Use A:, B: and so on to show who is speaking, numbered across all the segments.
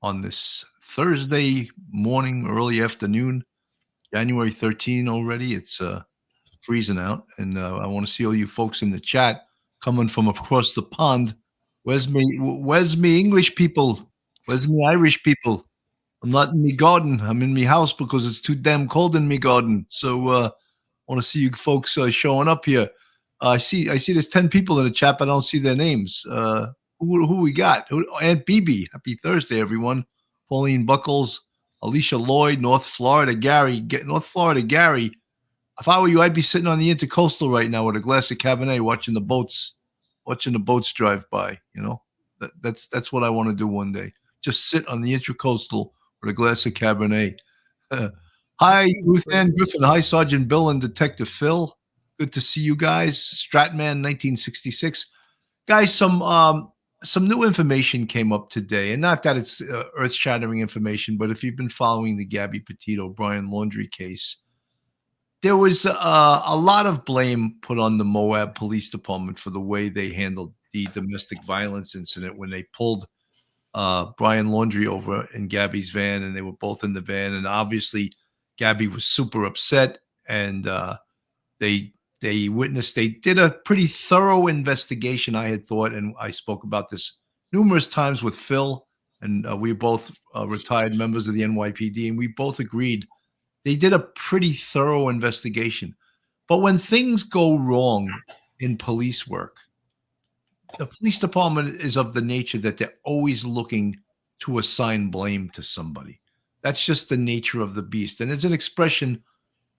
A: on this Thursday morning, early afternoon, January 13 already. It's freezing out, and I want to see all you folks in the chat coming from across the pond. Where's me English people? Where's me Irish people? I'm not in me garden. I'm in me house because it's too damn cold in me garden. So I want to see you folks showing up here. I see there's 10 people in the chat, but I don't see their names. Who we got? Aunt BB. Happy Thursday, everyone. Pauline Buckles, Alicia Lloyd, North Florida Gary. North Florida Gary. If I were you, I'd be sitting on the intercoastal right now with a glass of Cabernet, watching the boats drive by. You know, that's what I want to do one day. Just sit on the intercoastal with a glass of Cabernet. Hi, Ruth Ann Griffin. Hi, Sergeant Bill and Detective Phil. Good to see you guys. Stratman, 1966. Guys, some new information came up today, and not that it's earth-shattering information, but if you've been following the Gabby Petito, Brian Laundrie case, there was a lot of blame put on the Moab Police Department for the way they handled the domestic violence incident when they pulled Brian Laundrie over in Gabby's van, and they were both in the van. And obviously, Gabby was super upset, and they did a pretty thorough investigation, I had thought, and I spoke about this numerous times with Phil, and we both retired members of the NYPD, and we both agreed they did a pretty thorough investigation. But when things go wrong in police work, the police department is of the nature that they're always looking to assign blame to somebody. That's just the nature of the beast. And there's an expression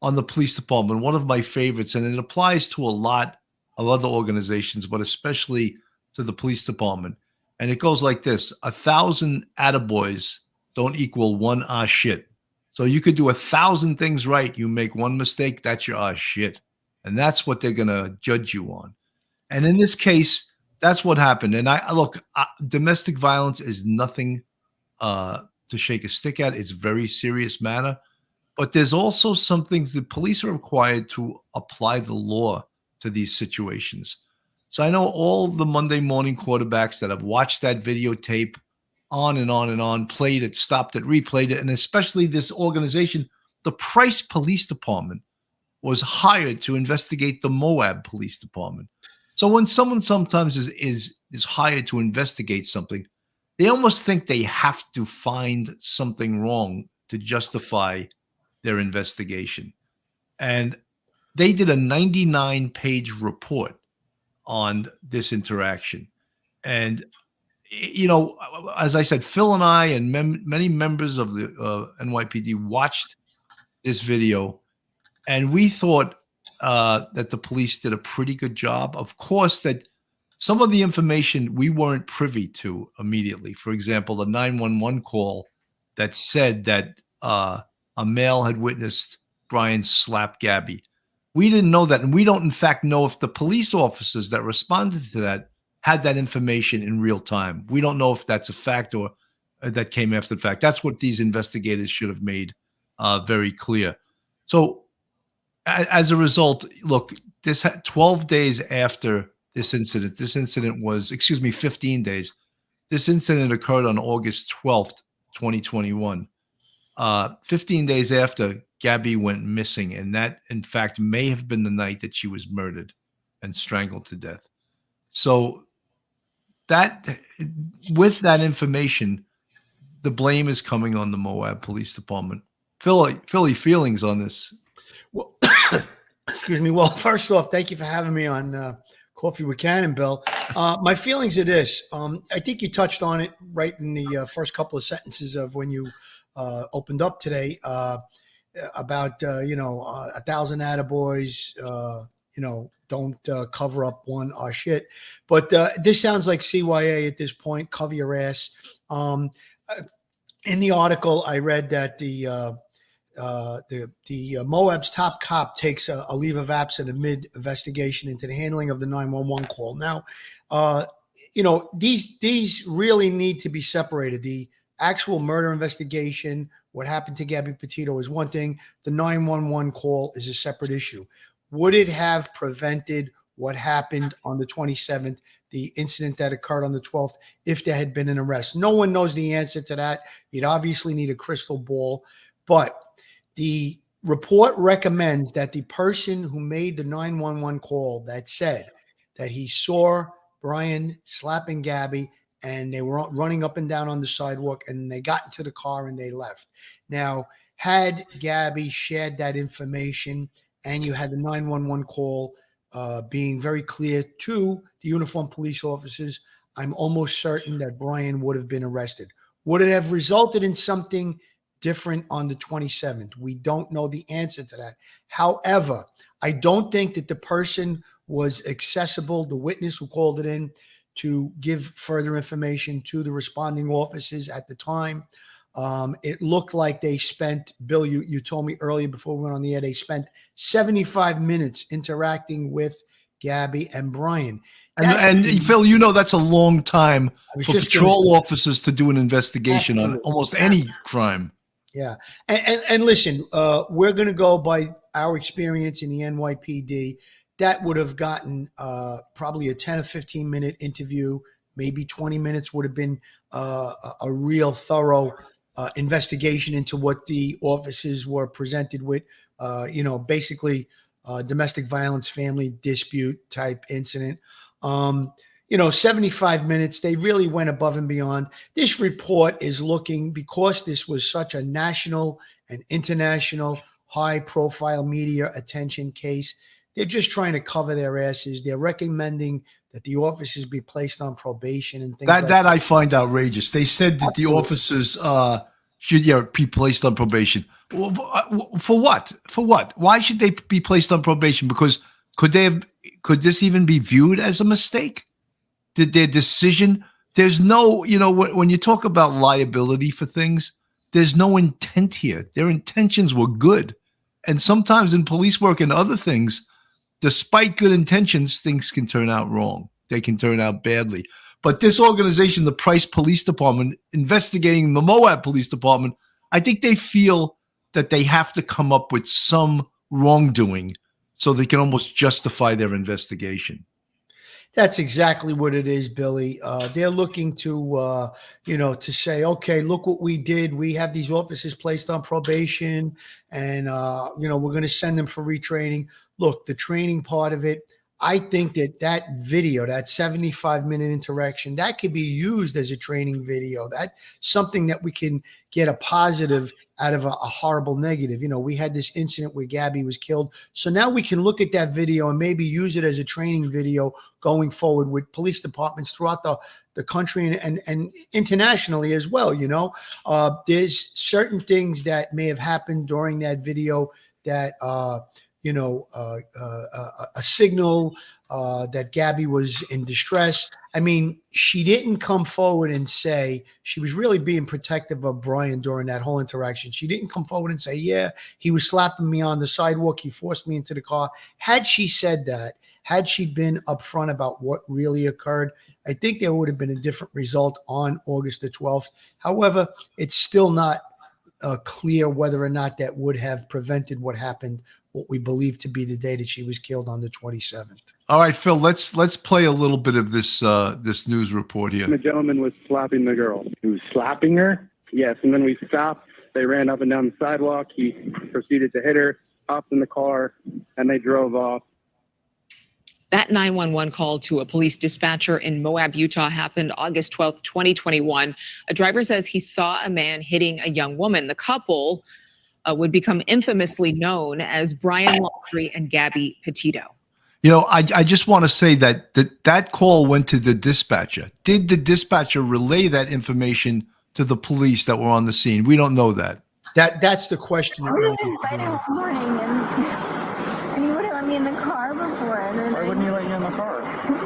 A: on the police department, one of my favorites, and it applies to a lot of other organizations, but especially to the police department. And it goes like this: 1,000 attaboys don't equal one shit. So you could do 1,000 things right. You make one mistake, that's your shit. And that's what they're going to judge you on. And in this case, that's what happened. And domestic violence is nothing to shake a stick at. It's a very serious matter. But there's also some things that police are required to apply the law to these situations. So I know all the Monday morning quarterbacks that have watched that videotape on and on and on, played it, stopped it, replayed it, and especially this organization, the Price Police Department, was hired to investigate the Moab Police Department. So when someone sometimes is hired to investigate something, they almost think they have to find something wrong to justify their investigation. And they did a 99-page report on this interaction. And you know, as I said, Phil and I and many members of the NYPD watched this video, and we thought that the police did a pretty good job. Of course, that some of the information we weren't privy to immediately. For example, the 911 call that said that a male had witnessed Brian slap Gabby. We didn't know that, and we don't, in fact, know if the police officers that responded to that had that information in real time. We don't know if that's a fact or that came after the fact. That's what these investigators should have made very clear. So as a result, look, 12 days after this incident was, 15 days. This incident occurred on August 12th, 2021. 15 days after, Gabby went missing, and that, in fact, may have been the night that she was murdered and strangled to death. So that, with that information, the blame is coming on the Moab Police Department. Philly, feelings on this?
B: Well, excuse me. Well, first off, thank you for having me on Coffee with Cannon, Bill. My feelings are this. I think you touched on it right in the first couple of sentences of when you opened up today about 1,000 attaboys, don't cover up one shit. But this sounds like CYA at this point. Cover your ass. In the article, I read that the Moab's top cop takes a leave of absence amid investigation into the handling of the 911 call. Now, these really need to be separated. The actual murder investigation, what happened to Gabby Petito, is one thing. The 911 call is a separate issue. Would it have prevented what happened on the 27th, the incident that occurred on the 12th, if there had been an arrest. No one knows the answer to that. You'd obviously need a crystal ball, but the report recommends that the person who made the 911 call that said that he saw Brian slapping Gabby and they were running up and down on the sidewalk and they got into the car and they left. Now, had Gabby shared that information and you had the 911 call being very clear to the uniformed police officers, I'm almost certain that Brian would have been arrested. Would it have resulted in something different on the 27th? We don't know the answer to that. However, I don't think that the person was accessible, the witness who called it in, to give further information to the responding officers at the time. It looked like they spent, Bill, you told me earlier before we went on the air, they spent 75 minutes interacting with Gabby and Brian.
A: And Phil, you know that's a long time for
B: just
A: patrol officers to do an investigation on almost any crime.
B: Yeah. And listen, we're going to go by our experience in the NYPD. That would have gotten probably a 10 or 15 minute interview. Maybe 20 minutes would have been a real thorough investigation into what the officers were presented with, basically domestic violence, family dispute type incident. 75 minutes, they really went above and beyond. This report is looking, because this was such a national and international high profile media attention case, they're just trying to cover their asses. They're recommending that the officers be placed on probation and things like that.
A: That I find outrageous. They said that the officers should be placed on probation. For what? For what? Why should they be placed on probation? Because could this even be viewed as a mistake? Did their decision, there's no, when you talk about liability for things, there's no intent here. Their intentions were good. And sometimes in police work and other things, despite good intentions, things can turn out wrong. They can turn out badly. But this organization, the Price Police Department, investigating the Moab Police Department, I think they feel that they have to come up with some wrongdoing so they can almost justify their investigation.
B: That's exactly what it is, Billy. They're looking to, to say, okay, look what we did. We have these officers placed on probation and, we're going to send them for retraining. Look, the training part of it, I think that video, that 75-minute interaction, that could be used as a training video. That's something that we can get a positive out of a horrible negative. We had this incident where Gabby was killed. So now we can look at that video and maybe use it as a training video going forward with police departments throughout the country and internationally as well. There's certain things that may have happened during that video that, a signal that Gabby was in distress. I mean, she didn't come forward and say, she was really being protective of Brian during that whole interaction. She didn't come forward and say, yeah, he was slapping me on the sidewalk, he forced me into the car. Had she said that, had she been upfront about what really occurred, I think there would have been a different result on August the 12th. However, it's still not clear whether or not that would have prevented what happened, what we believe to be the day that she was killed on the 27th.
A: All right, Phil, let's play a little bit of this this news report here.
C: The gentleman was slapping the girl. He was slapping her? Yes, and then we stopped. They ran up and down the sidewalk. He proceeded to hit her, hopped in the car, and they drove off.
D: That 911 call to a police dispatcher in Moab, Utah happened August 12th, 2021. A driver says he saw a man hitting a young woman. The couple would become infamously known as Brian Laundrie and Gabby Petito.
A: I just want to say that call went to the dispatcher. Did the dispatcher relay that information to the police that were on the scene? We don't know that.
B: That's the question.
E: I was inside in the morning and he wouldn't let me in the car before. And then
F: Why wouldn't he let you in the car?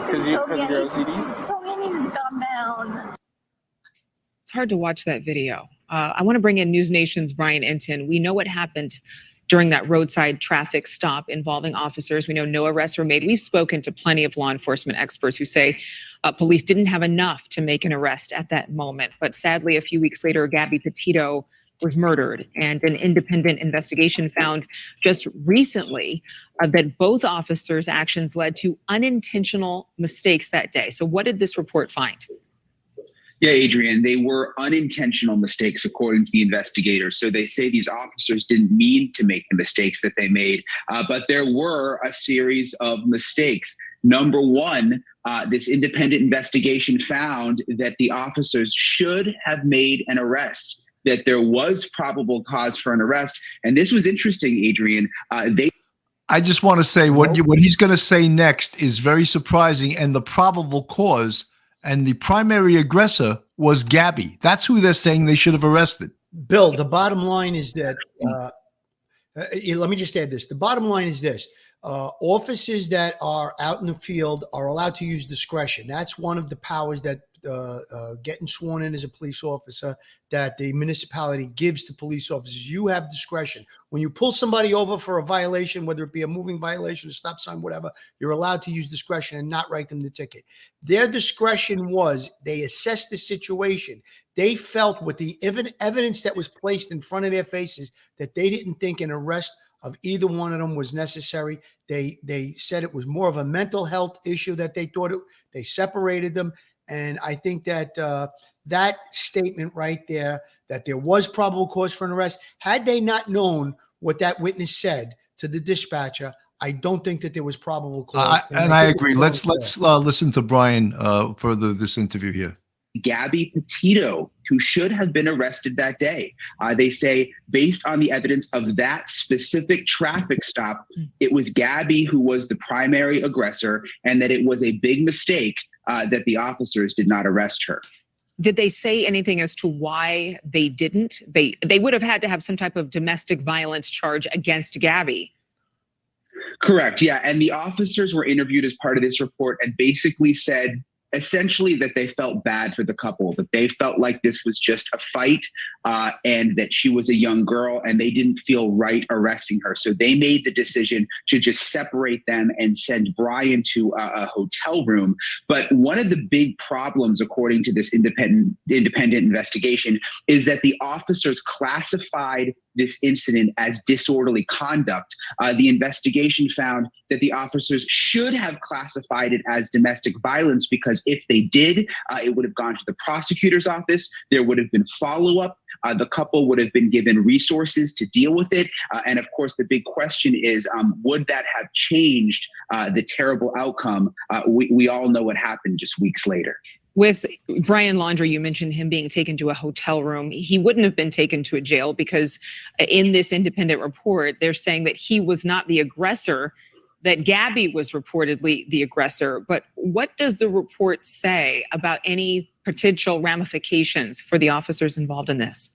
F: Because of your OCD?
E: He told me I needed to calm down.
D: It's hard to watch that video. I want to bring in News Nation's Brian Enton. We know what happened during that roadside traffic stop involving officers. We know no arrests were made. We've spoken to plenty of law enforcement experts who say police didn't have enough to make an arrest at that moment. But sadly, a few weeks later, Gabby Petito was murdered. And an independent investigation found just recently that both officers' actions led to unintentional mistakes that day. So what did this report find?
G: Yeah, Adrian, they were unintentional mistakes, according to the investigators. So they say these officers didn't mean to make the mistakes that they made, but there were a series of mistakes. Number one, this independent investigation found that the officers should have made an arrest, that there was probable cause for an arrest. And this was interesting, Adrian.
A: I just want to say what he's going to say next is very surprising, and the probable cause and the primary aggressor was Gabby. That's who they're saying they should have arrested.
B: Bill, the bottom line is that, let me just add this. The bottom line is this. Officers that are out in the field are allowed to use discretion. That's one of the powers that getting sworn in as a police officer that the municipality gives to police officers. You have discretion. When you pull somebody over for a violation, whether it be a moving violation, a stop sign, whatever, you're allowed to use discretion and not write them the ticket. Their discretion was they assessed the situation. They felt with the evidence that was placed in front of their faces that they didn't think an arrest of either one of them was necessary. They said it was more of a mental health issue that they thought they separated them. And I think that that statement right there, that there was probable cause for an arrest, had they not known what that witness said to the dispatcher, I don't think that there was probable cause.
A: I agree. Let's listen to Brian further this interview here.
G: Gabby Petito, who should have been arrested that day. They say, based on the evidence of that specific traffic stop, it was Gabby who was the primary aggressor, and that it was a big mistake that the officers did not arrest her.
D: Did they say anything as to why they didn't? They would have had to have some type of domestic violence charge against Gabby.
G: Correct. Yeah. And the officers were interviewed as part of this report and basically said essentially that they felt bad for the couple, that they felt like this was just a fight and that she was a young girl and they didn't feel right arresting her. So they made the decision to just separate them and send Brian to a hotel room. But one of the big problems, according to this independent investigation, is that the officers classified this incident as disorderly conduct. The investigation found that the officers should have classified it as domestic violence, because if they did, it would have gone to the prosecutor's office. There would have been follow-up. The couple would have been given resources to deal with it. And of course, the big question is, would that have changed the terrible outcome? We all know what happened just weeks later.
D: With Brian Laundrie, you mentioned him being taken to a hotel room. He wouldn't have been taken to a jail, because in this independent report, they're saying that he was not the aggressor, that Gabby was reportedly the aggressor. But what does the report say about any potential ramifications for the officers involved in this?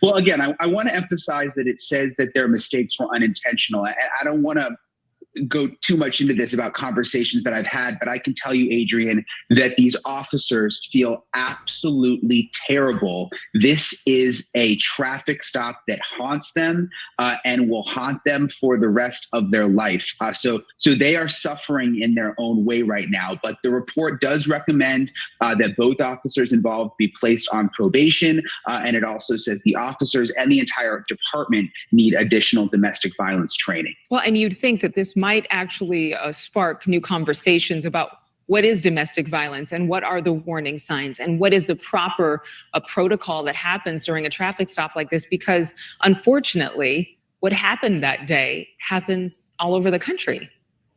G: Well, again, I want to emphasize that it says that their mistakes were unintentional. I don't want to go too much into this about conversations that I've had, but I can tell you, Adrian, that these officers feel absolutely terrible. This is a traffic stop that haunts them and will haunt them for the rest of their life. So they are suffering in their own way right now. But the report does recommend that both officers involved be placed on probation. And it also says the officers and the entire department need additional domestic violence training.
D: Well, and you'd think that this might actually spark new conversations about what is domestic violence and what are the warning signs and what is the proper protocol that happens during a traffic stop like this, because unfortunately, what happened that day happens all over the country.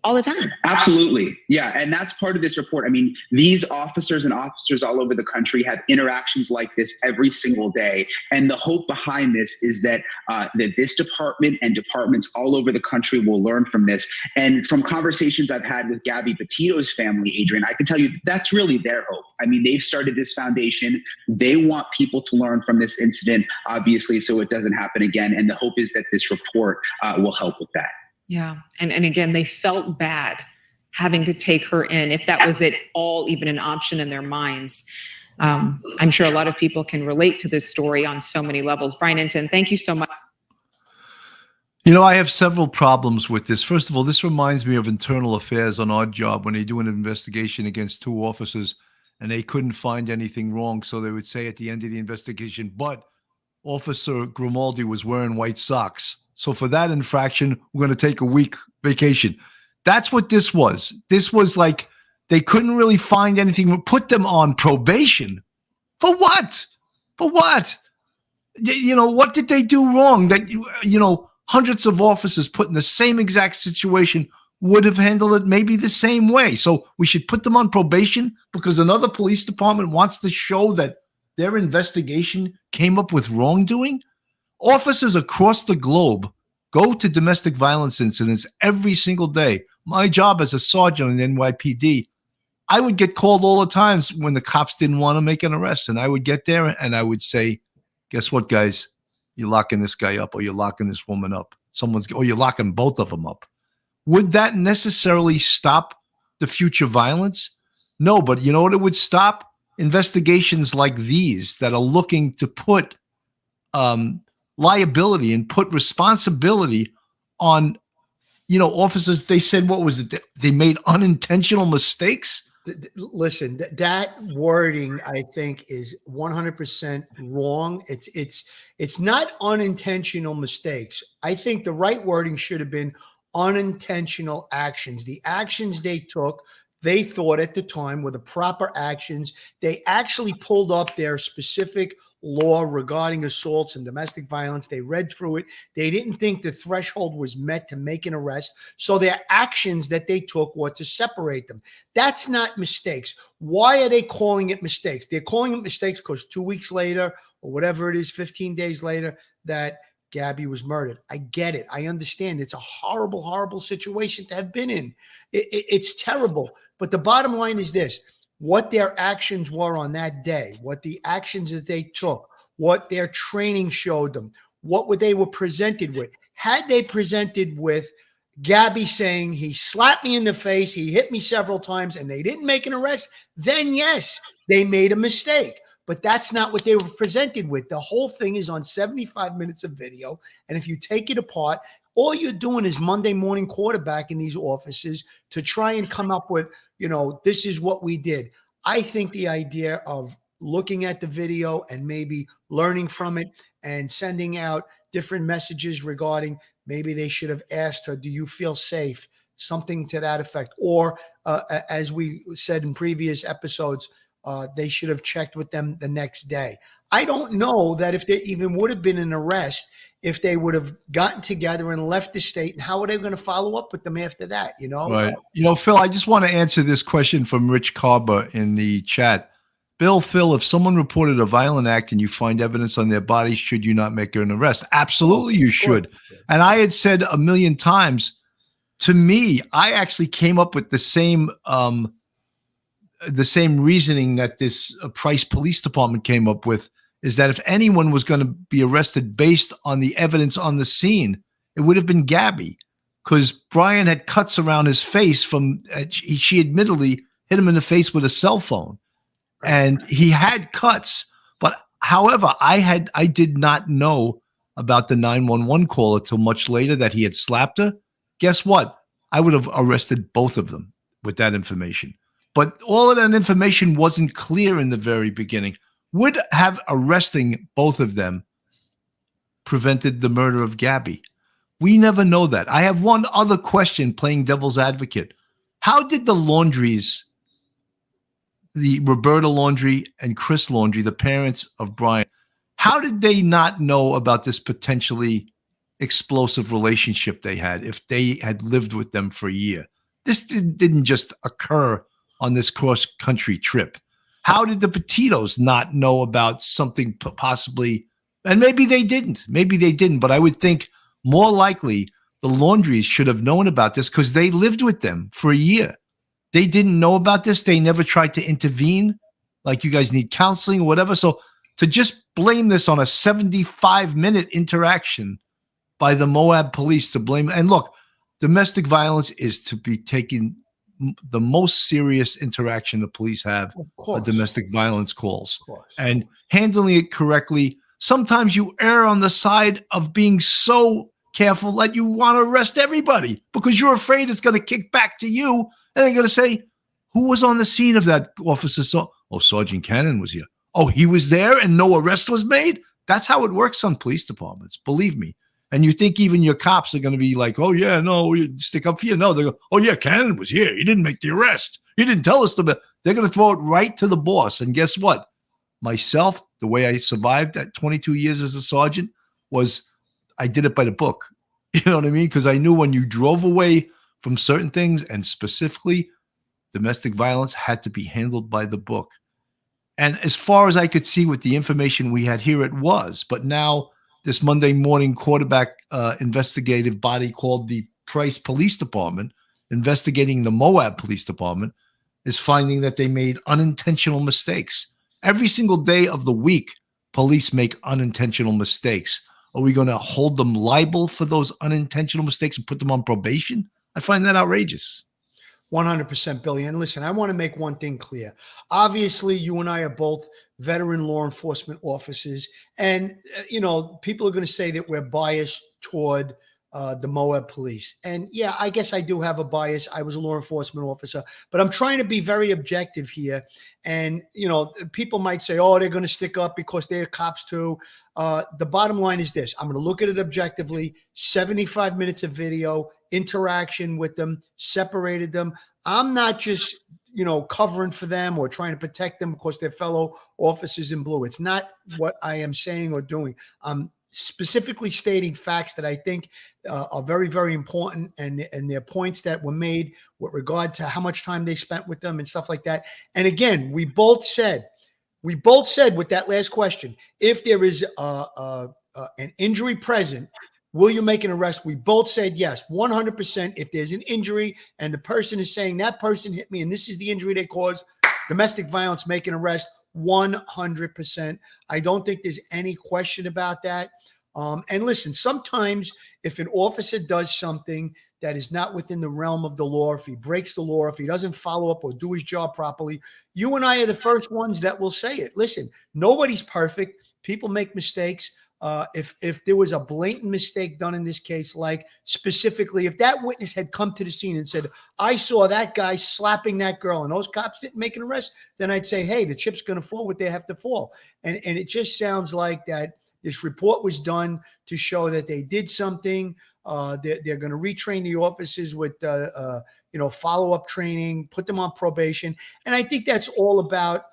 D: All the time.
G: Absolutely. Yeah. And that's part of this report. I mean, these officers and officers all over the country have interactions like this every single day. And the hope behind this is that that this department and departments all over the country will learn from this. And from conversations I've had with Gabby Petito's family, Adrian, I can tell you that's really their hope. I mean, they've started this foundation. They want people to learn from this incident, obviously, so it doesn't happen again. And the hope is that this report will help with that.
D: Yeah. And again, they felt bad having to take her in, if that was at all even an option in their minds. I'm sure a lot of people can relate to this story on so many levels. Brian Inton, thank you so much.
A: You know, I have several problems with this. First of all, this reminds me of Internal Affairs on our job when they do an investigation against two officers and they couldn't find anything wrong. So they would say at the end of the investigation, but Officer Grimaldi was wearing white socks. So for that infraction, we're going to take a week vacation. That's what this was. This was like they couldn't really find anything. Put them on probation. For what? For what? What did they do wrong that, hundreds of officers put in the same exact situation would have handled it maybe the same way. So we should put them on probation because another police department wants to show that their investigation came up with wrongdoing? Officers across the globe go to domestic violence incidents every single day. My job as a sergeant in NYPD, I would get called all the times when the cops didn't want to make an arrest. And I would get there and I would say, guess what, guys? You're locking this guy up or you're locking this woman up. Or you're locking both of them up. Would that necessarily stop the future violence? No, but you know what it would stop? Investigations like these that are looking to put liability and put responsibility on, officers. They said, what was it? They made unintentional mistakes.
B: Listen, that wording I think is 100% wrong. It's not unintentional mistakes. I think the right wording should have been unintentional actions. The actions they took, they thought at the time were the proper actions. They actually pulled up their specific law regarding assaults and domestic violence. They read through it. They didn't think the threshold was met to make an arrest. So their actions that they took were to separate them. That's not mistakes. Why are they calling it mistakes? They're calling it mistakes because 2 weeks later or whatever it is, 15 days later, that Gabby was murdered. I get it. I understand. It's a horrible, horrible situation to have been in. It's terrible. But the bottom line is this: what their actions were on that day, what the actions that they took, what their training showed them, what they were presented with. Had they presented with Gabby saying he slapped me in the face, he hit me several times, and they didn't make an arrest, then yes, they made a mistake. But that's not what they were presented with. The whole thing is on 75 minutes of video. And if you take it apart, all you're doing is Monday morning quarterbacking these offices to try and come up with, this is what we did. I think the idea of looking at the video and maybe learning from it and sending out different messages regarding maybe they should have asked her, do you feel safe? Something to that effect. Or as we said in previous episodes, they should have checked with them the next day. I don't know that if there even would have been an arrest, if they would have gotten together and left the state, and how are they going to follow up with them after that?
A: Right. Phil, I just want to answer this question from Rich Carber in the chat. Phil, if someone reported a violent act and you find evidence on their body, should you not make an arrest? Absolutely, you should. And I had said a million times, to me, I actually came up with the same reasoning that this Price Police Department came up with, is that if anyone was going to be arrested based on the evidence on the scene, it would have been Gabby, because Brian had cuts around his face from she admittedly hit him in the face with a cell phone, and he had cuts. But however, I did not know about the 911 call until much later that he had slapped her. Guess what? I would have arrested both of them with that information. But all of that information wasn't clear in the very beginning. Would have arresting both of them prevented the murder of Gabby? We never know that. I have one other question, playing devil's advocate. How did the Laundries, the Roberta Laundrie and Chris Laundrie, the parents of Brian, how did they not know about this potentially explosive relationship they had if they had lived with them for a year? This didn't just occur on this cross-country trip. How did the Petitos not know about something possibly? And maybe they didn't. But I would think more likely the Laundries should have known about this because they lived with them for a year. They didn't know about this. They never tried to intervene, like you guys need counseling or whatever. So to just blame this on a 75-minute interaction by the Moab police, to blame, and look, domestic violence is to be taken the most serious interaction the police have, domestic violence calls, and handling it correctly. Sometimes you err on the side of being so careful that you want to arrest everybody because you're afraid it's going to kick back to you. And they're going to say, who was on the scene of that officer? Sergeant Cannon was here. Oh, he was there and no arrest was made? That's how it works on police departments. Believe me. And you think even your cops are going to be like, oh, yeah, no, we stick up for you. No, they go, oh, yeah, Cannon was here. He didn't make the arrest. He didn't tell us to. They're going to throw it right to the boss. And guess what? Myself, the way I survived at 22 years as a sergeant was I did it by the book. You know what I mean? Because I knew when you drove away from certain things, and specifically domestic violence had to be handled by the book. And as far as I could see with the information we had here, it was. But now this Monday morning quarterback investigative body called the Price Police Department, investigating the Moab Police Department, is finding that they made unintentional mistakes. Every single day of the week, police make unintentional mistakes. Are we going to hold them liable for those unintentional mistakes and put them on probation? I find that outrageous.
B: 100%, Billy. And listen, I want to make one thing clear. Obviously, you and I are both veteran law enforcement officers. And, people are going to say that we're biased toward the Moab Police. And yeah, I guess I do have a bias. I was a law enforcement officer, but I'm trying to be very objective here. And, people might say, oh, they're going to stick up because they're cops too. The bottom line is this. I'm going to look at it objectively, 75 minutes of video, interaction with them, separated them. I'm not just, covering for them or trying to protect them because they're fellow officers in blue. It's not what I am saying or doing. I'm specifically stating facts that I think are very, very important, and they're points that were made with regard to how much time they spent with them and stuff like that. And again, we both said with that last question, if there is an injury present, will you make an arrest? We both said yes, 100%. If there's an injury and the person is saying that person hit me and this is the injury they caused, domestic violence, make an arrest, 100%. I don't think there's any question about that. And listen, sometimes if an officer does something that is not within the realm of the law, if he breaks the law, if he doesn't follow up or do his job properly, you and I are the first ones that will say it. Listen, nobody's perfect. People make mistakes. If there was a blatant mistake done in this case, like specifically, if that witness had come to the scene and said, I saw that guy slapping that girl and those cops didn't make an arrest, then I'd say, hey, the chip's going to fall what they have to fall. And it just sounds like that this report was done to show that they did something. They're going to retrain the officers with, follow-up training, put them on probation. And I think that's all about,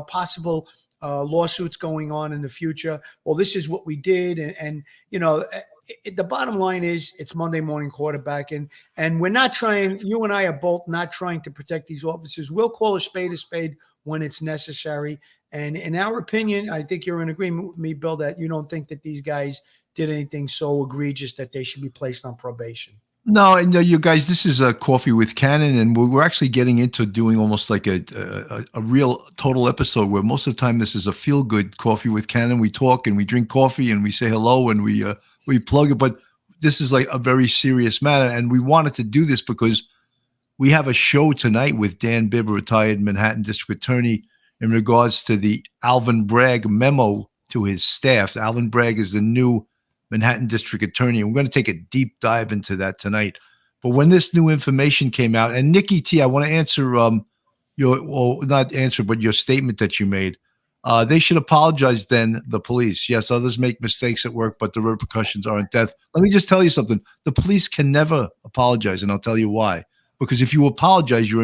B: possible lawsuits going on in the future. Well, this is what we did. And the bottom line is it's Monday morning quarterback. And we're not trying, you and I are both not trying to protect these officers. We'll call a spade when it's necessary. And in our opinion, I think you're in agreement with me, Bill, that you don't think that these guys did anything so egregious that they should be placed on probation.
A: No, and you guys, this is a Coffee with Cannon, and we're actually getting into doing almost like a real total episode where most of the time this is a feel-good Coffee with Cannon. We talk and we drink coffee and we say hello and we plug it, but this is like a very serious matter, and we wanted to do this because we have a show tonight with Dan Bibb, retired Manhattan District Attorney, in regards to the Alvin Bragg memo to his staff. Alvin Bragg is the new Manhattan District Attorney. And we're going to take a deep dive into that tonight. But when this new information came out, and Nikki T, I want to answer your statement that you made. They should apologize then, the police. Yes, others make mistakes at work, but the repercussions aren't death. Let me just tell you something. The police can never apologize, and I'll tell you why. Because if you apologize, you're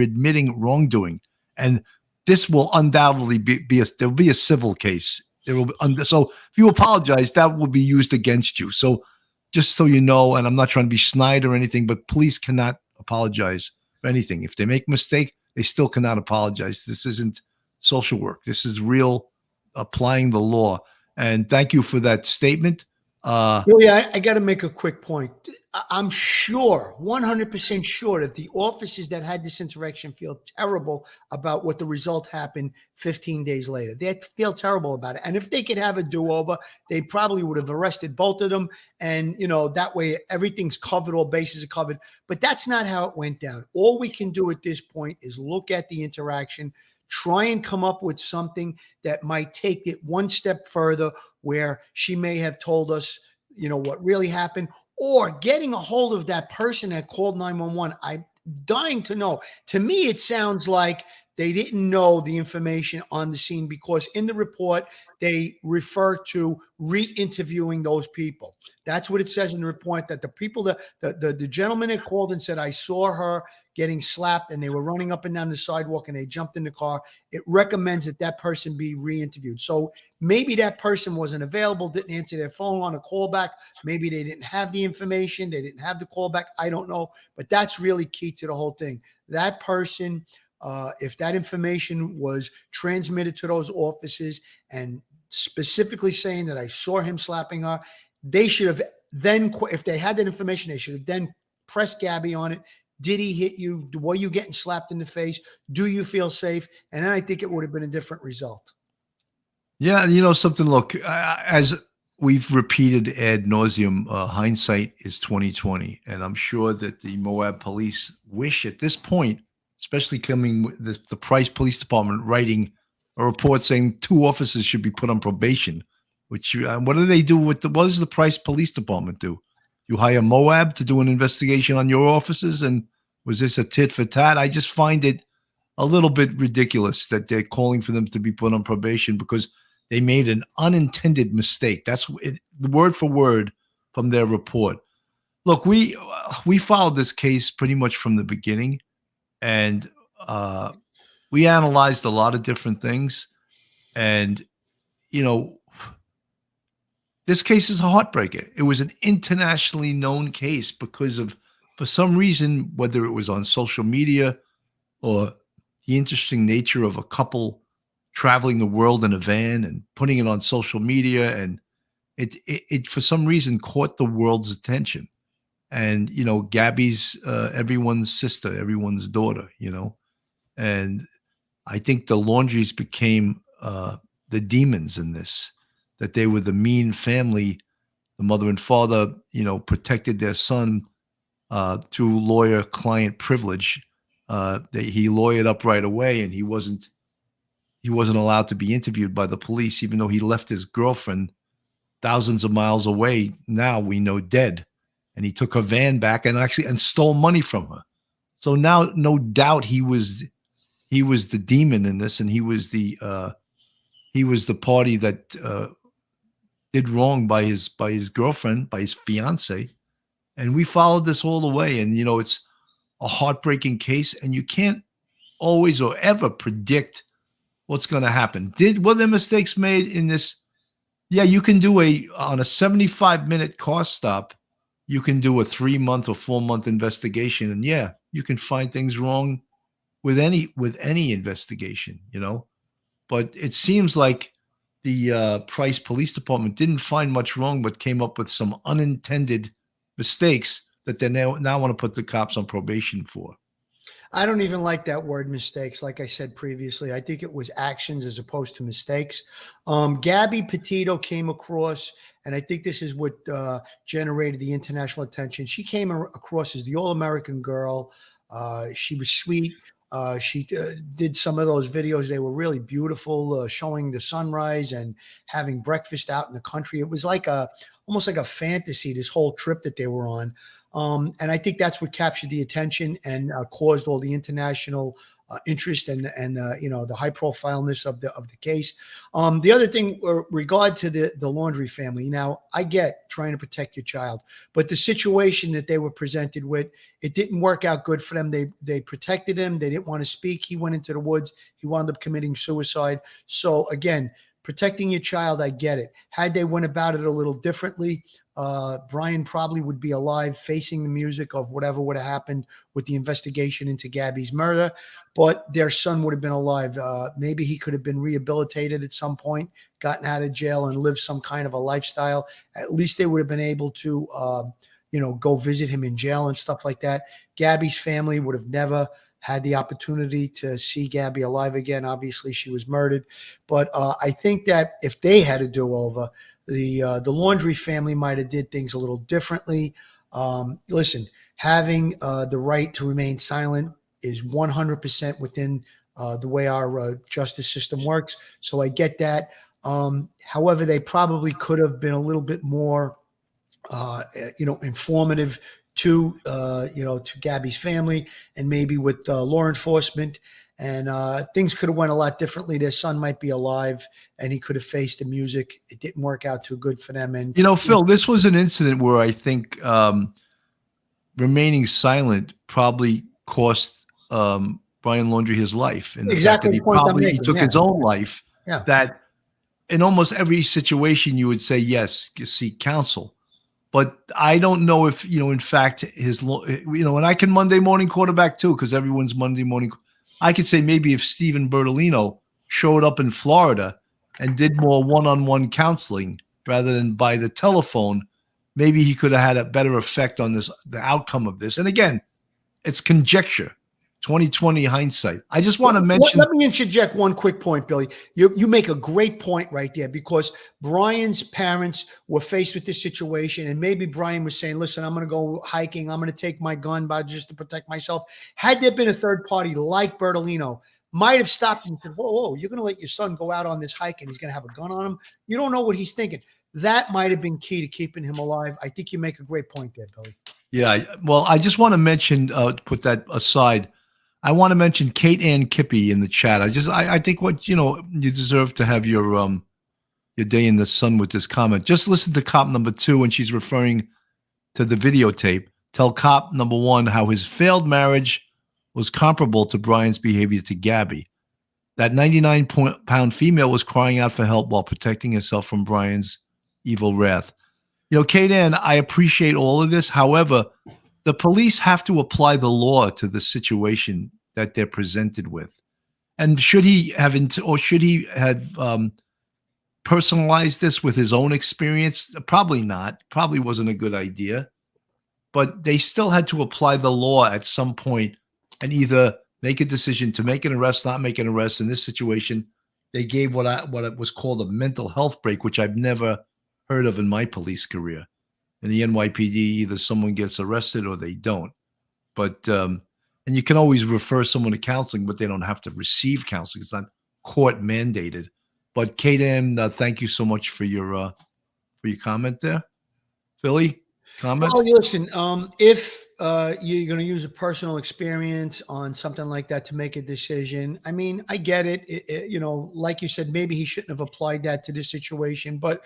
A: admitting wrongdoing. And this will undoubtedly there'll be a civil case. So if you apologize, that will be used against you. So just so you know, and I'm not trying to be snide or anything, but police cannot apologize for anything. If they make a mistake, they still cannot apologize. This isn't social work. This is real applying the law. And thank you for that statement.
B: Really, I got to make a quick point. I'm sure, 100% sure that the officers that had this interaction feel terrible about what the result happened 15 days later. They feel terrible about it. And if they could have a do-over, they probably would have arrested both of them. And, that way everything's covered, all bases are covered. But that's not how it went down. All we can do at this point is look at the interaction, try and come up with something that might take it one step further, where she may have told us, what really happened, or getting a hold of that person that called 911. I'm dying to know. To me, it sounds like they didn't know the information on the scene, because in the report, they refer to re-interviewing those people. That's what it says in the report, that the people, the gentleman that called and said, I saw her getting slapped and they were running up and down the sidewalk and they jumped in the car. It recommends that that person be re-interviewed. So maybe that person wasn't available, didn't answer their phone on a callback. Maybe they didn't have the information. They didn't have the callback. I don't know. But that's really key to the whole thing. That person, if that information was transmitted to those officers and specifically saying that I saw him slapping her, they should have then, if they had that information, they should have then pressed Gabby on it. Did he hit you? Were you getting slapped in the face? Do you feel safe? And then I think it would have been a different result.
A: Yeah, you know something. Look, as we've repeated ad nauseum, hindsight is 2020, and I'm sure that the Moab Police wish at this point, especially coming with the Price Police Department writing a report saying 2 officers should be put on probation. Which what do they do with what does the Price Police Department do? You hire Moab to do an investigation on your officers, and was this a tit for tat? I just find it a little bit ridiculous that they're calling for them to be put on probation because they made an unintended mistake. That's the word for word from their report. Look, we followed this case pretty much from the beginning, and we analyzed a lot of different things. And, you know, this case is a heartbreaker. It was an internationally known case because of, for some reason, whether it was on social media or the interesting nature of a couple traveling the world in a van and putting it on social media, and it for some reason caught the world's attention. And, you know, Gabby's everyone's sister, everyone's daughter, you know, and I think the Laundries became the demons in this, that they were the mean family. The mother and father, you know, protected their son through lawyer-client privilege. He lawyered up right away, and he wasn't allowed to be interviewed by the police, even though he left his girlfriend thousands of miles away. Now we know dead, and he took her van back and stole money from her. So now, no doubt, he was the demon in this, and he was the party that did wrong by his girlfriend, by his fiance. And we followed this all the way. And, you know, it's a heartbreaking case, and you can't always or ever predict what's going to happen. Were there mistakes made in this? Yeah, you can do on a 75-minute car stop, you can do a 3-month or 4-month investigation. And yeah, you can find things wrong with any investigation, you know. But it seems like the Price Police Department didn't find much wrong, but came up with some unintended mistakes that they now want to put the cops on probation for.
B: I don't even like that word mistakes. Like I said previously, I think it was actions as opposed to mistakes. Gabby Petito came across, and I think this is what generated the international attention. She came across as the all-American girl. She was sweet. She did some of those videos. They were really beautiful, showing the sunrise and having breakfast out in the country. It was like almost like a fantasy, this whole trip that they were on. And I think that's what captured the attention and caused all the international interest and you know, the high profileness of the case. The other thing, regard to the Laundrie family. Now, I get trying to protect your child, but the situation that they were presented with, it didn't work out good for them. They protected him. They didn't want to speak. He went into the woods. He wound up committing suicide. So again, protecting your child, I get it. Had they went about it a little differently, Brian probably would be alive, facing the music of whatever would have happened with the investigation into Gabby's murder, but their son would have been alive. Maybe he could have been rehabilitated at some point, gotten out of jail and lived some kind of a lifestyle. At least they would have been able to, you know, go visit him in jail and stuff like that. Gabby's family would have never had the opportunity to see Gabby alive again. Obviously, she was murdered. But I think that if they had a do-over, the Laundrie family might have did things a little differently. Listen, having the right to remain silent is 100% within the way our justice system works. So I get that. However, they probably could have been a little bit more, you know, informative to, you know, to Gabby's family, and maybe with law enforcement. And things could have went a lot differently. Their son might be alive, and he could have faced the music. It didn't work out too good for them. And
A: Phil, this was an incident where I think remaining silent probably cost Brian Laundrie his life. And
B: exactly the point I'm
A: he
B: making.
A: took his own life.
B: Yeah.
A: That in almost every situation you would say, yes, seek counsel. But I don't know if, in fact, and I can Monday morning quarterback too, because everyone's Monday morning. I could say maybe if Steven Bertolino showed up in Florida and did more one-on-one counseling rather than by the telephone, maybe he could have had a better effect on the outcome of this. And again, it's conjecture. 2020 hindsight. I just want to mention.
B: Let me interject one quick point, Billy. You make a great point right there, because Brian's parents were faced with this situation, and maybe Brian was saying, listen, I'm going to go hiking. I'm going to take my gun just to protect myself. Had there been a third party like Bertolino, might have stopped and said, whoa, you're going to let your son go out on this hike and he's going to have a gun on him? You don't know what he's thinking. That might have been key to keeping him alive. I think you make a great point there, Billy.
A: Yeah. Well, I just want to mention, to put that aside, I want to mention Kate Ann Kippy in the chat. I think you deserve to have your day in the sun with this comment. Just listen to cop number 2 when she's referring to the videotape. Tell cop number 1 how his failed marriage was comparable to Brian's behavior to Gabby. That 99-pound female was crying out for help while protecting herself from Brian's evil wrath. Kate Ann, I appreciate all of this. However, the police have to apply the law to the situation that they're presented with. And should he have personalized this with his own experience? Probably not. Probably wasn't a good idea. But they still had to apply the law at some point and either make a decision to make an arrest, not make an arrest. In this situation, they gave what was called a mental health break, which I've never heard of in my police career. In the NYPD, either someone gets arrested or they don't. But and you can always refer someone to counseling, but they don't have to receive counseling. It's not court mandated. But Kate Ann, thank you so much for your comment there. Philly, comment?
B: Well, listen, if you're going to use a personal experience on something like that to make a decision, I mean, I get it. Like you said, maybe he shouldn't have applied that to this situation. But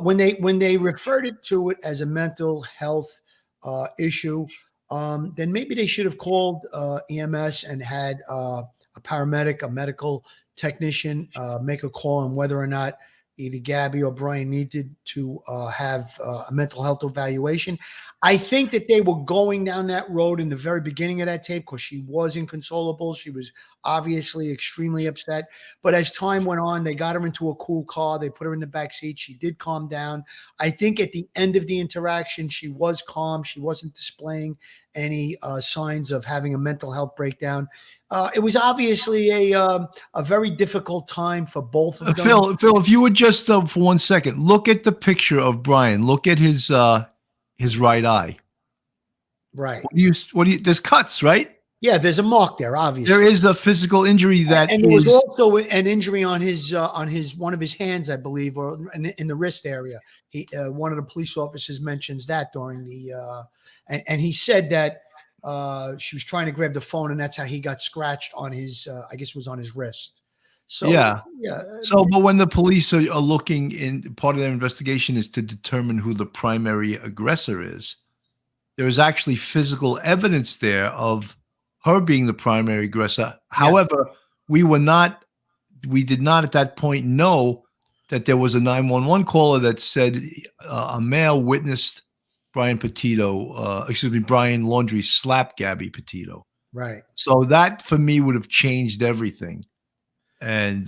B: when they referred to it as a mental health issue, then maybe they should have called EMS and had a paramedic, a medical technician, make a call on whether or not either Gabby or Brian needed to have a mental health evaluation. I think that they were going down that road in the very beginning of that tape because she was inconsolable. She was obviously extremely upset. But as time went on, they got her into a cool car. They put her in the back seat. She did calm down. I think at the end of the interaction, she was calm. She wasn't displaying any signs of having a mental health breakdown. It was obviously a very difficult time for both of them.
A: Phil, if you would just for 1 second look at the picture of Brian. Look at his right eye.
B: Right.
A: What do you? There's cuts, right?
B: Yeah, there's a mark there. Obviously,
A: there is a physical injury that,
B: and there was also an injury on his one of his hands, I believe, or in the wrist area. One of the police officers mentions that during the and he said that she was trying to grab the phone, and that's how he got scratched on his, I guess it was on his wrist. So, yeah.
A: So, but when the police are looking in, part of their investigation is to determine who the primary aggressor is. There is actually physical evidence there of her being the primary aggressor. However, we did not at that point know that there was a 911 caller that said a male witnessed Brian Laundrie slap Gabby Petito.
B: Right.
A: So that for me would have changed everything. And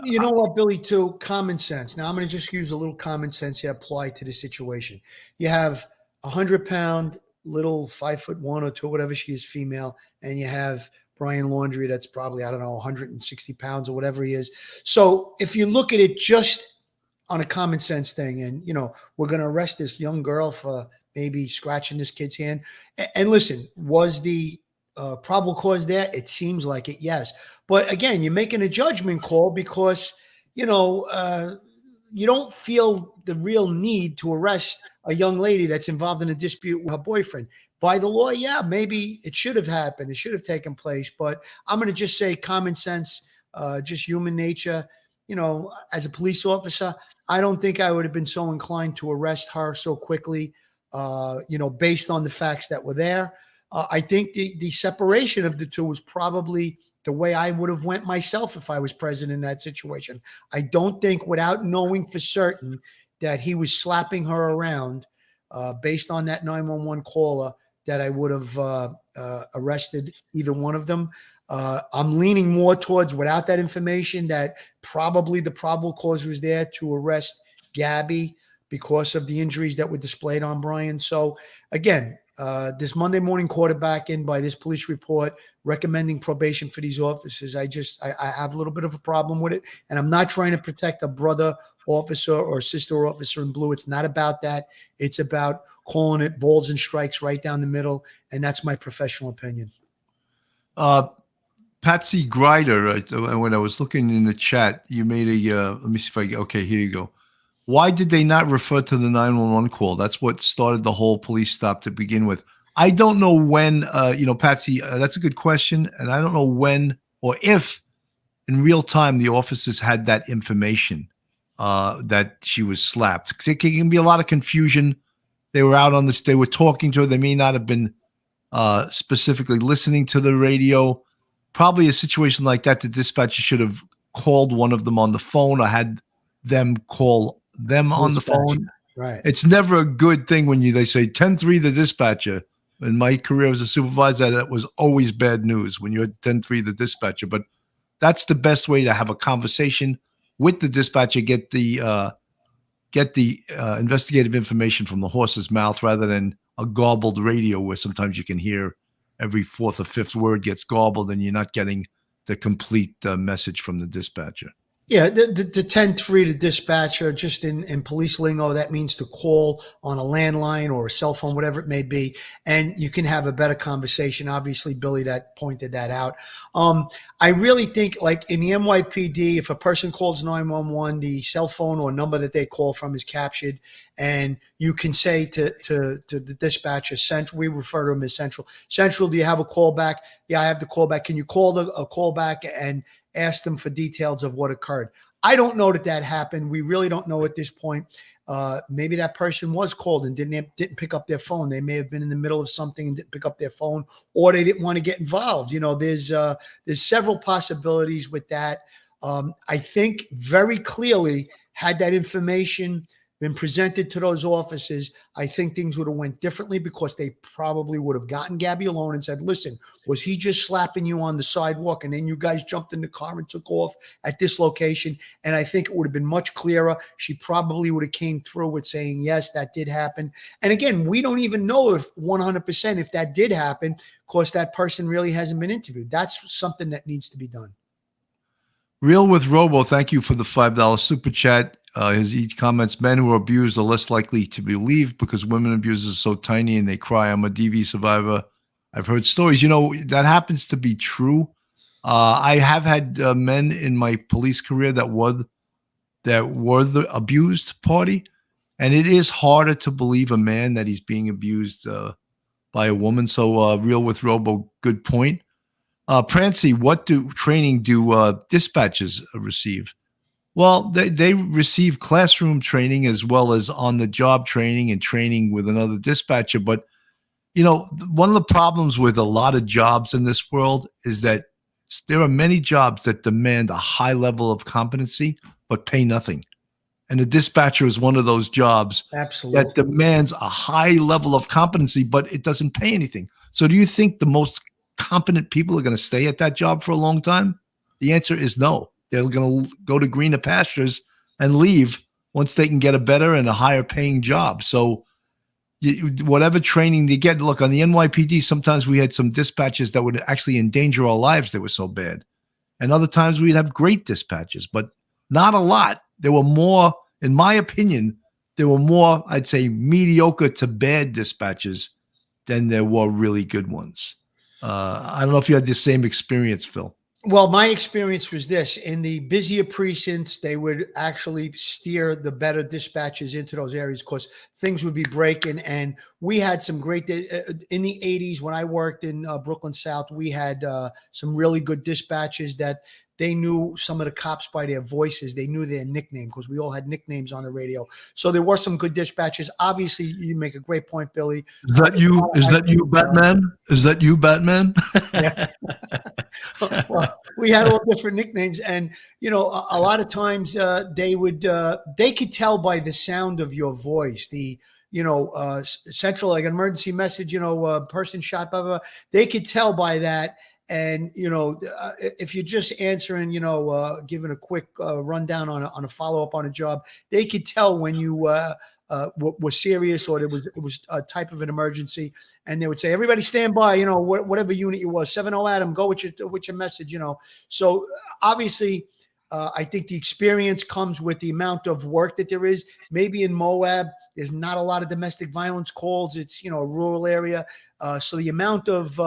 B: you know what, Billy, too, common sense. Now I'm going to just use a little common sense here applied to the situation. You have 100-pound little 5'1" or 2, whatever she is, female, and you have Brian Laundrie that's probably, I don't know, 160 pounds or whatever he is. So if you look at it just on a common sense thing, and we're going to arrest this young girl for maybe scratching this kid's hand. And listen, was the probable cause there? It seems like it, yes. But again, you're making a judgment call because, you don't feel the real need to arrest a young lady that's involved in a dispute with her boyfriend. By the law, yeah, maybe it should have happened. It should have taken place. But I'm going to just say common sense, just human nature. You know, as a police officer, I don't think I would have been so inclined to arrest her so quickly, based on the facts that were there. I think the separation of the two was probably the way I would have went myself if I was present in that situation. I don't think, without knowing for certain that he was slapping her around, based on that 911 caller, that I would have arrested either one of them. I'm leaning more towards, without that information, that probably the probable cause was there to arrest Gabby because of the injuries that were displayed on Brian. So again, this Monday morning quarterbacking by this police report recommending probation for these officers, I have a little bit of a problem with it. And I'm not trying to protect a brother officer or sister officer in blue. It's not about that. It's about calling it balls and strikes right down the middle. And that's my professional opinion.
A: Patsy Grider, when I was looking in the chat, you made let me see if okay, here you go. Why did they not refer to the 911 call? That's what started the whole police stop to begin with. I don't know when, Patsy, that's a good question. And I don't know when or if in real time the officers had that information that she was slapped. There can be a lot of confusion. They were out on this, they were talking to her. They may not have been specifically listening to the radio. Probably a situation like that, the dispatcher should have called one of them on the phone or had them call them on the phone.
B: Right.
A: It's never a good thing when they say 10-3 the dispatcher. In my career as a supervisor, that was always bad news when you had 10-3 the dispatcher. But that's the best way to have a conversation with the dispatcher, get the investigative information from the horse's mouth rather than a garbled radio where sometimes you can hear every fourth or fifth word gets garbled and you're not getting the complete message from the dispatcher.
B: Yeah, the 10-3 to dispatcher, just in police lingo, that means to call on a landline or a cell phone, whatever it may be, and you can have a better conversation. Obviously, Billy that pointed that out. I really think, like in the NYPD, if a person calls 911, the cell phone or number that they call from is captured, and you can say to the dispatcher, Central, we refer to them as Central. Central, do you have a call back? Yeah, I have the call back. Can you call a call back and ask them for details of what occurred? I don't know that happened. We really don't know at this point. Maybe that person was called and didn't pick up their phone. They may have been in the middle of something and didn't pick up their phone, or they didn't want to get involved. There's several possibilities with that. I think very clearly, had that information been presented to those officers, I think things would have went differently, because they probably would have gotten Gabby alone and said, listen, was he just slapping you on the sidewalk and then you guys jumped in the car and took off at this location? And I think it would have been much clearer. She probably would have came through with saying, yes, that did happen. And again, we don't even know if 100% if that did happen, because that person really hasn't been interviewed. That's something that needs to be done.
A: Real with Robo, thank you for the $5 super chat. He comments, men who are abused are less likely to be believed because women abusers are so tiny and they cry. I'm a DV survivor. I've heard stories. That happens to be true. I have had men in my police career that were the abused party. And it is harder to believe a man that he's being abused by a woman. So Real with Robo, good point. Prancy, what training do dispatchers receive? Well, they receive classroom training as well as on-the-job training and training with another dispatcher. But, one of the problems with a lot of jobs in this world is that there are many jobs that demand a high level of competency but pay nothing. And a dispatcher is one of those jobs
B: Absolutely.
A: that demands a high level of competency, but it doesn't pay anything. So do you think the most competent people are going to stay at that job for a long time? The answer is no. They're going to go to greener pastures and leave once they can get a better and a higher paying job. So whatever training they get, look, on the NYPD, sometimes we had some dispatchers that would actually endanger our lives. They were so bad. And other times we'd have great dispatchers, but not a lot. There were more, in my opinion, I'd say, mediocre to bad dispatchers than there were really good ones. I don't know if you had the same experience, Phil.
B: Well, my experience was this: in the busier precincts, they would actually steer the better dispatches into those areas because things would be breaking. And we had some great in the '80s when I worked in Brooklyn South. We had some really good dispatches that they knew some of the cops by their voices. They knew their nickname because we all had nicknames on the radio. So there were some good dispatches. Obviously, you make a great point, Billy.
A: Is that you? Is that you, Batman? Is that you, Batman?
B: Yeah. Well, we had all different nicknames, and a lot of times they could tell by the sound of your voice. The central, like an emergency message, person shot, blah, blah, blah. They could tell by that. And if you're just answering, giving a quick rundown on a follow up on a job, they could tell when you were serious or it was a type of an emergency, and they would say, "Everybody stand by," whatever unit you was, 7-0 Adam, go with your message, So obviously, I think the experience comes with the amount of work that there is. Maybe in Moab, there's not a lot of domestic violence calls. It's a rural area, so the amount of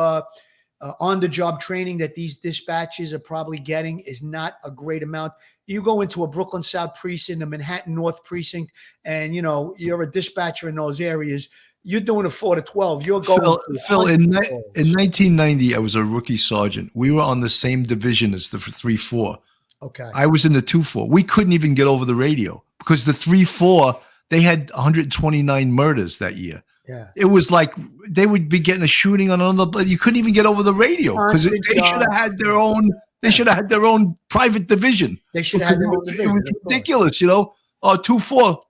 B: on-the-job training that these dispatches are probably getting is not a great amount. You go into a Brooklyn South precinct, a Manhattan North precinct, and you're a dispatcher in those areas. You're doing a 4 to 12. You're going.
A: Phil, in 1990, I was a rookie sergeant. We were on the same division as the 3-4.
B: Okay.
A: I was in the 2-4. We couldn't even get over the radio because the 3-4, they had 129 murders that year.
B: Yeah.
A: It was like they would be getting a shooting on another, but you couldn't even get over the radio because they should have had their own. They should have had their own private division.
B: They should have had their own division.
A: It was ridiculous, 2-4,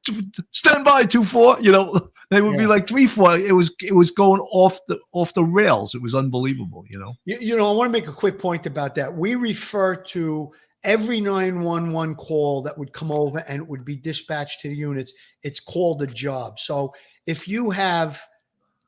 A: stand by 2-4. They would be like 3-4. It was going off the rails. It was unbelievable.
B: I want to make a quick point about that. We refer to every 911 call that would come over and would be dispatched to the units. It's called a job. So if you have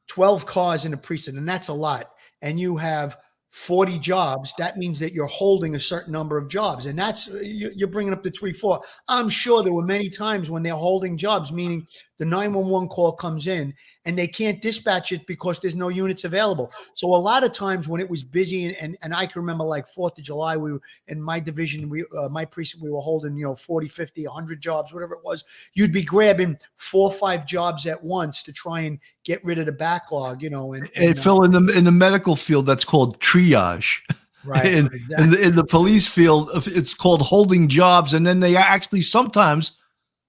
B: 12 cars in a precinct, and that's a lot, and you have 40 jobs, that means that you're holding a certain number of jobs. And that's, you're bringing up the 3-4. I'm sure there were many times when they're holding jobs, meaning the 911 call comes in and they can't dispatch it because there's no units available. So a lot of times when it was busy, and I can remember like 4th of July, we were in my division, my precinct, we were holding, 40, 50, 100 jobs, whatever it was. You'd be grabbing 4 or 5 jobs at once to try and get rid of the backlog,
A: and Phil, in the medical field, that's called triage.
B: Right.
A: in the police field, it's called holding jobs. And then they actually sometimes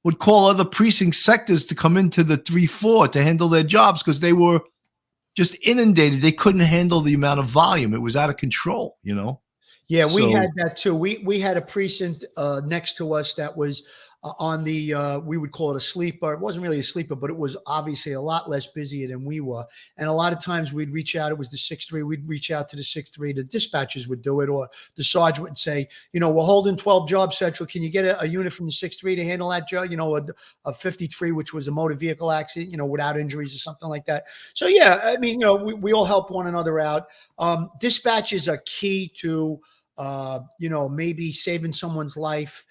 A: would call other precinct sectors to come into the 3-4 to handle their jobs because they were just inundated. They couldn't handle the amount of volume. It was out of control,
B: Yeah, we had that too. We had a precinct next to us that was on the, we would call it a sleeper. It wasn't really a sleeper, but it was obviously a lot less busy than we were. And a lot of times we'd reach out. It was the 6-3. We'd reach out to the 6-3. The dispatchers would do it, or the sergeant would say, we're holding 12 jobs, Central. Can you get a unit from the 6-3 to handle that job? A 53, which was a motor vehicle accident, without injuries or something like that. So, yeah, I mean, we all help one another out. Dispatches are key to, maybe saving someone's life.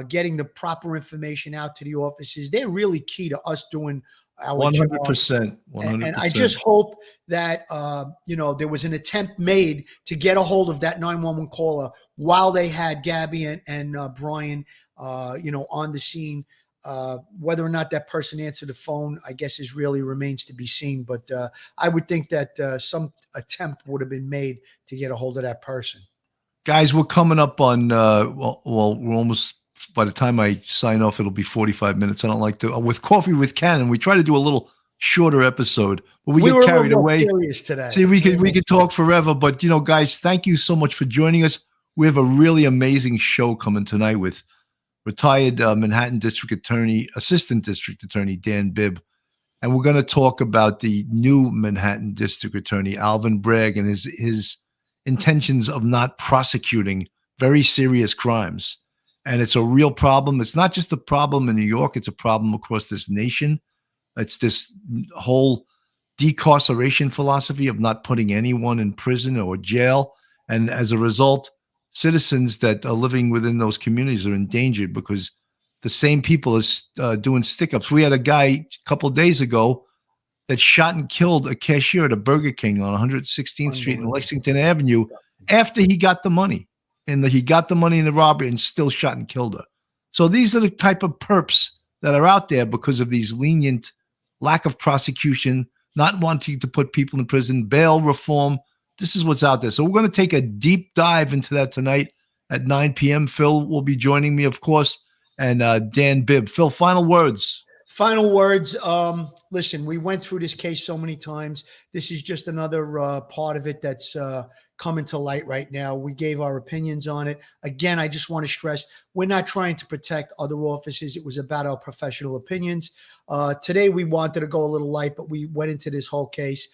B: Getting the proper information out to the offices. They're really key to us doing our
A: 100%. 100%.
B: And I just hope that, there was an attempt made to get a hold of that 911 caller while they had Gabby and Brian, on the scene. Whether or not that person answered the phone, I guess really remains to be seen. But I would think that some attempt would have been made to get a hold of that person.
A: Guys, we're coming up on, we're almost, by the time I sign off, it'll be 45 minutes. I don't like to, with Coffee with Cannon, we try to do a little shorter episode, but we get carried away.
B: Today.
A: See, we could talk forever, but guys, thank you so much for joining us. We have a really amazing show coming tonight with retired Manhattan Assistant District Attorney Dan Bibb. And we're going to talk about the new Manhattan District Attorney, Alvin Bragg, and his intentions of not prosecuting very serious crimes. And it's a real problem. It's not just a problem in New York. It's a problem across this nation. It's this whole decarceration philosophy of not putting anyone in prison or jail. And as a result, citizens that are living within those communities are endangered because the same people are doing stick-ups. We had a guy a couple of days ago that shot and killed a cashier at a Burger King on 116th Street and Lexington Avenue after he got the money. and he got the money in the robbery and still shot and killed her. So these are the type of perps that are out there because of these lenient lack of prosecution, not wanting to put people in prison, bail reform. This is what's out there. So we're going to take a deep dive into that tonight at 9 p.m. Phil will be joining me, of course, and Dan Bibb. Phil, final words.
B: Final words. Listen, we went through this case so many times. This is just another part of it that's coming to light right now. We gave our opinions on it. Again, I just want to stress, we're not trying to protect other officers. It was about our professional opinions. Today, we wanted to go a little light, but we went into this whole case.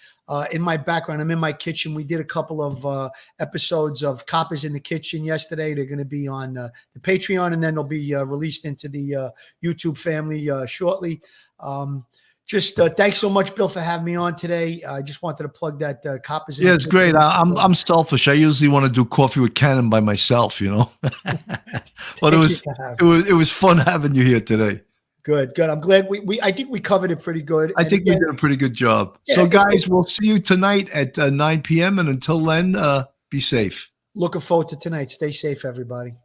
B: In my background, I'm in my kitchen. We did a couple of episodes of Coppers in the Kitchen yesterday. They're going to be on the Patreon, and then they'll be released into the YouTube family shortly. Thanks so much, Bill, for having me on today. I just wanted to plug that Coppers.
A: Yeah, it's great. I'm selfish. I usually want to do Coffee with Cannon by myself, but it was fun having you here today.
B: Good. I'm glad I think we covered it pretty good.
A: I think we did a pretty good job. Yeah, so guys, we'll see you tonight at 9 p.m. And until then, be safe.
B: Looking forward to tonight. Stay safe, everybody.